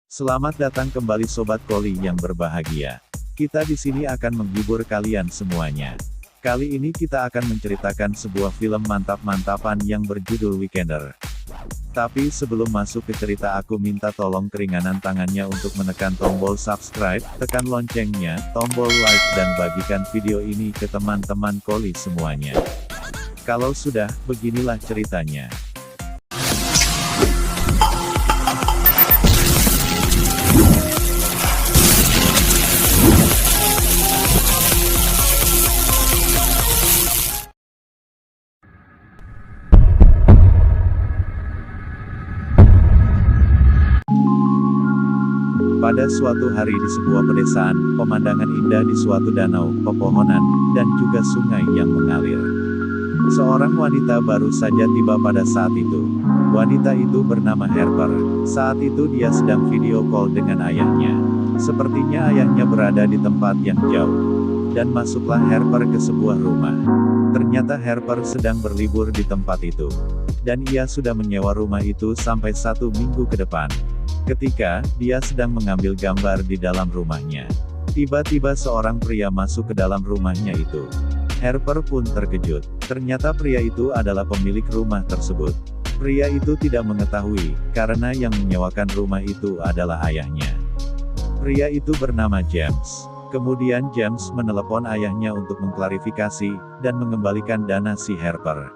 Selamat datang kembali Sobat Koli yang berbahagia. Kita di sini akan menghibur kalian semuanya. Kali ini kita akan menceritakan sebuah film mantap-mantapan yang berjudul Weekender. Tapi sebelum masuk ke cerita aku minta tolong keringanan tangannya untuk menekan tombol subscribe, tekan loncengnya, tombol like dan bagikan video ini ke teman-teman Koli semuanya. Kalau sudah, beginilah ceritanya. Pada suatu hari di sebuah pedesaan, pemandangan indah di suatu danau, pepohonan, dan juga sungai yang mengalir. Seorang wanita baru saja tiba pada saat itu. Wanita itu bernama Harper. Saat itu dia sedang video call dengan ayahnya. Sepertinya ayahnya berada di tempat yang jauh. Dan masuklah Harper ke sebuah rumah. Ternyata Harper sedang berlibur di tempat itu. Dan ia sudah menyewa rumah itu sampai 1 minggu ke depan. Ketika dia sedang mengambil gambar di dalam rumahnya, tiba-tiba seorang pria masuk ke dalam rumahnya itu. Harper pun terkejut. Ternyata pria itu adalah pemilik rumah tersebut. Pria itu tidak mengetahui, karena yang menyewakan rumah itu adalah ayahnya. Pria itu bernama James. Kemudian James menelepon ayahnya untuk mengklarifikasi, dan mengembalikan dana si Harper.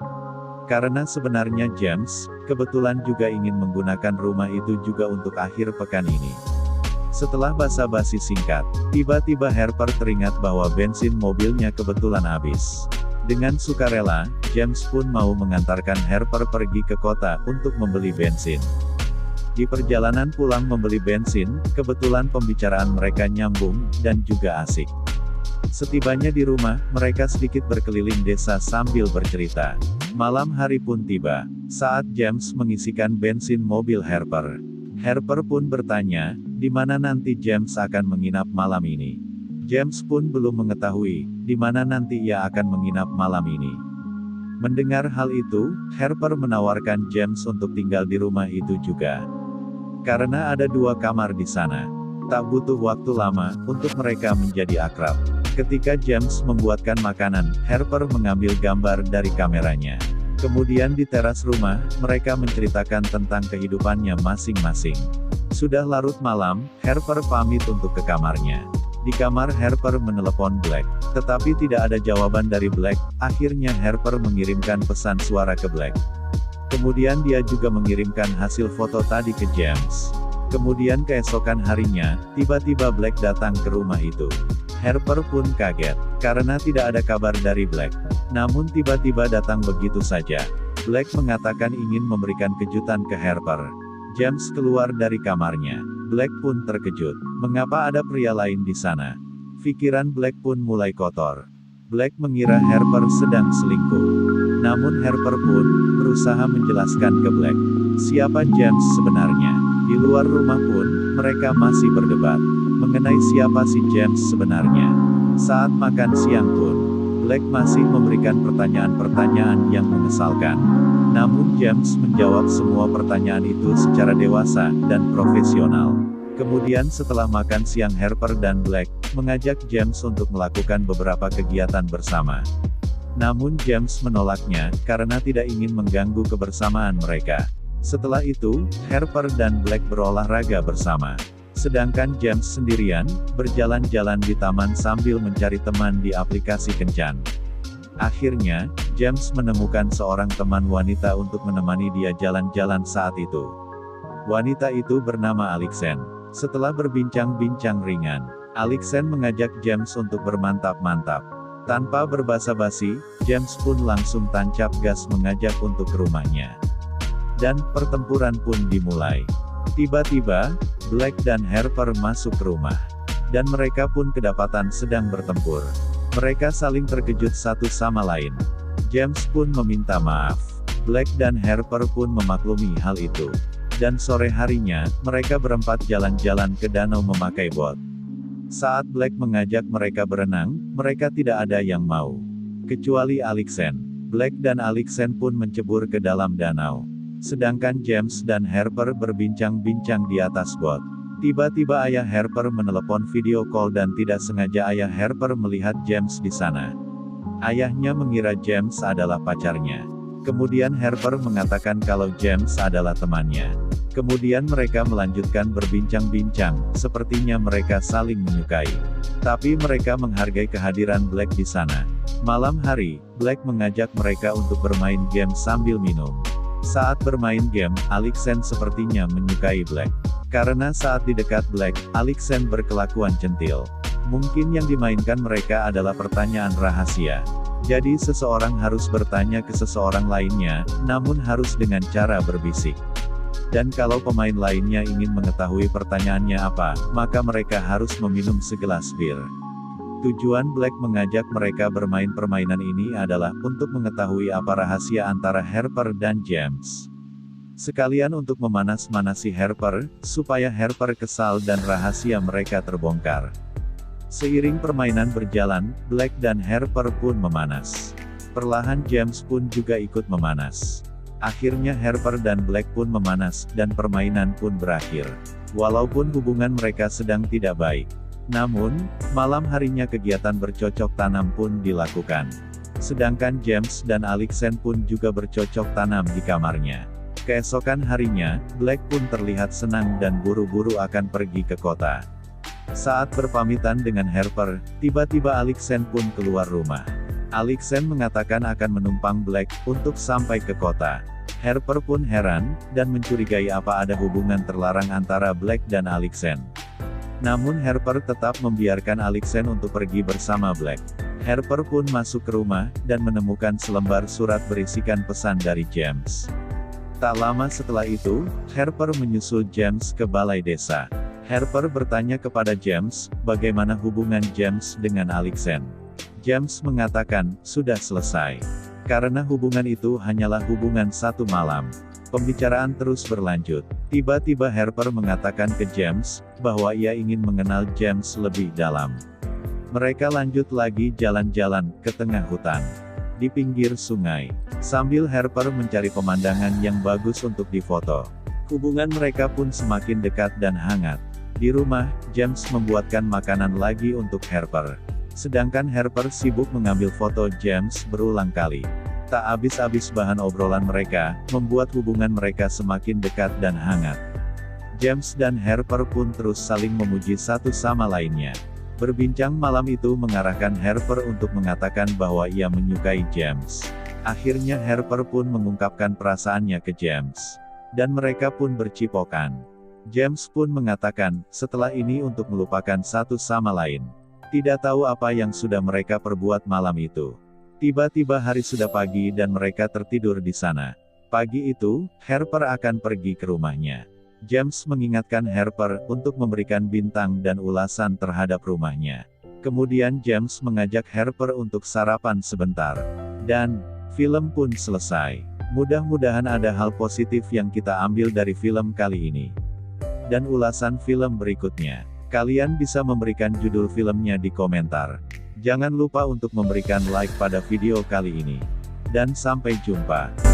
Karena sebenarnya James, kebetulan juga ingin menggunakan rumah itu juga untuk akhir pekan ini. Setelah basa-basi singkat, tiba-tiba Harper teringat bahwa bensin mobilnya kebetulan habis. Dengan sukarela, James pun mau mengantarkan Harper pergi ke kota untuk membeli bensin. Di perjalanan pulang membeli bensin, kebetulan pembicaraan mereka nyambung, dan juga asik. Setibanya di rumah, mereka sedikit berkeliling desa sambil bercerita. Malam hari pun tiba, saat James mengisikan bensin mobil Harper. Harper pun bertanya, di mana nanti James akan menginap malam ini. James pun belum mengetahui, di mana nanti ia akan menginap malam ini. Mendengar hal itu, Harper menawarkan James untuk tinggal di rumah itu juga. Karena ada 2 kamar di sana. Tak butuh waktu lama, untuk mereka menjadi akrab. Ketika James membuatkan makanan, Harper mengambil gambar dari kameranya. Kemudian di teras rumah, mereka menceritakan tentang kehidupannya masing-masing. Sudah larut malam, Harper pamit untuk ke kamarnya. Di kamar Harper menelepon Black, tetapi tidak ada jawaban dari Black. Akhirnya Harper mengirimkan pesan suara ke Black. Kemudian dia juga mengirimkan hasil foto tadi ke James. Kemudian keesokan harinya, tiba-tiba Black datang ke rumah itu. Harper pun kaget, karena tidak ada kabar dari Black. Namun tiba-tiba datang begitu saja. Black mengatakan ingin memberikan kejutan ke Harper. James keluar dari kamarnya. Black pun terkejut. Mengapa ada pria lain di sana? Pikiran Black pun mulai kotor. Black mengira Harper sedang selingkuh. Namun Harper pun berusaha menjelaskan ke Black siapa James sebenarnya. Di luar rumah pun, mereka masih berdebat mengenai siapa si James sebenarnya. Saat makan siang pun, Black masih memberikan pertanyaan-pertanyaan yang mengesalkan. Namun James menjawab semua pertanyaan itu secara dewasa dan profesional. Kemudian setelah makan siang Harper dan Black mengajak James untuk melakukan beberapa kegiatan bersama. Namun James menolaknya, karena tidak ingin mengganggu kebersamaan mereka. Setelah itu, Harper dan Black berolahraga bersama. Sedangkan James sendirian, berjalan-jalan di taman sambil mencari teman di aplikasi kencan. Akhirnya, James menemukan seorang teman wanita untuk menemani dia jalan-jalan saat itu. Wanita itu bernama Alixen. Setelah berbincang-bincang ringan, Alixen mengajak James untuk bermantap-mantap. Tanpa berbasa-basi, James pun langsung tancap gas mengajak untuk ke rumahnya. Dan pertempuran pun dimulai. Tiba-tiba, Black dan Harper masuk ke rumah. Dan mereka pun kedapatan sedang bertempur. Mereka saling terkejut satu sama lain. James pun meminta maaf. Black dan Harper pun memaklumi hal itu. Dan sore harinya, mereka berempat jalan-jalan ke danau memakai bot. Saat Black mengajak mereka berenang, mereka tidak ada yang mau. Kecuali Alixen. Black dan Alixen pun mencebur ke dalam danau. Sedangkan James dan Harper berbincang-bincang di atas bot. Tiba-tiba ayah Harper menelepon video call dan tidak sengaja ayah Harper melihat James di sana. Ayahnya mengira James adalah pacarnya. Kemudian Harper mengatakan kalau James adalah temannya. Kemudian mereka melanjutkan berbincang-bincang, sepertinya mereka saling menyukai. Tapi mereka menghargai kehadiran Black di sana. Malam hari, Black mengajak mereka untuk bermain game sambil minum. Saat bermain game, Alexen sepertinya menyukai Black. Karena saat di dekat Black, Alexen berkelakuan centil. Mungkin yang dimainkan mereka adalah pertanyaan rahasia. Jadi seseorang harus bertanya ke seseorang lainnya, namun harus dengan cara berbisik. Dan kalau pemain lainnya ingin mengetahui pertanyaannya apa, maka mereka harus meminum segelas bir. Tujuan Black mengajak mereka bermain permainan ini adalah untuk mengetahui apa rahasia antara Harper dan James. Sekalian untuk memanas-manasi Harper, supaya Harper kesal dan rahasia mereka terbongkar. Seiring permainan berjalan, Black dan Harper pun memanas. Perlahan James pun juga ikut memanas. Akhirnya Harper dan Black pun memanas, dan permainan pun berakhir. Walaupun hubungan mereka sedang tidak baik. Namun, malam harinya kegiatan bercocok tanam pun dilakukan. Sedangkan James dan Alexen pun juga bercocok tanam di kamarnya. Keesokan harinya, Black pun terlihat senang dan buru-buru akan pergi ke kota. Saat berpamitan dengan Harper, tiba-tiba Alexen pun keluar rumah. Alexen mengatakan akan menumpang Black untuk sampai ke kota. Harper pun heran, dan mencurigai apa ada hubungan terlarang antara Black dan Alexen. Namun Harper tetap membiarkan Alexen untuk pergi bersama Black. Harper pun masuk ke rumah, dan menemukan selembar surat berisikan pesan dari James. Tak lama setelah itu, Harper menyusul James ke balai desa. Harper bertanya kepada James, bagaimana hubungan James dengan Alexen. James mengatakan, sudah selesai. Karena hubungan itu hanyalah hubungan satu malam. Pembicaraan terus berlanjut. Tiba-tiba Harper mengatakan ke James, bahwa ia ingin mengenal James lebih dalam. Mereka lanjut lagi jalan-jalan, ke tengah hutan. Di pinggir sungai. Sambil Harper mencari pemandangan yang bagus untuk difoto. Hubungan mereka pun semakin dekat dan hangat. Di rumah, James membuatkan makanan lagi untuk Harper. Sedangkan Harper sibuk mengambil foto James berulang kali. Tak habis-habis bahan obrolan mereka, membuat hubungan mereka semakin dekat dan hangat. James dan Harper pun terus saling memuji satu sama lainnya. Berbincang malam itu mengarahkan Harper untuk mengatakan bahwa ia menyukai James. Akhirnya Harper pun mengungkapkan perasaannya ke James. Dan mereka pun bercipokan. James pun mengatakan, setelah ini untuk melupakan satu sama lain. Tidak tahu apa yang sudah mereka perbuat malam itu. Tiba-tiba hari sudah pagi dan mereka tertidur di sana. Pagi itu, Harper akan pergi ke rumahnya. James mengingatkan Harper untuk memberikan bintang dan ulasan terhadap rumahnya. Kemudian James mengajak Harper untuk sarapan sebentar. Dan, film pun selesai. Mudah-mudahan ada hal positif yang kita ambil dari film kali ini. Dan ulasan film berikutnya. Kalian bisa memberikan judul filmnya di komentar. Jangan lupa untuk memberikan like pada video kali ini. Dan sampai jumpa.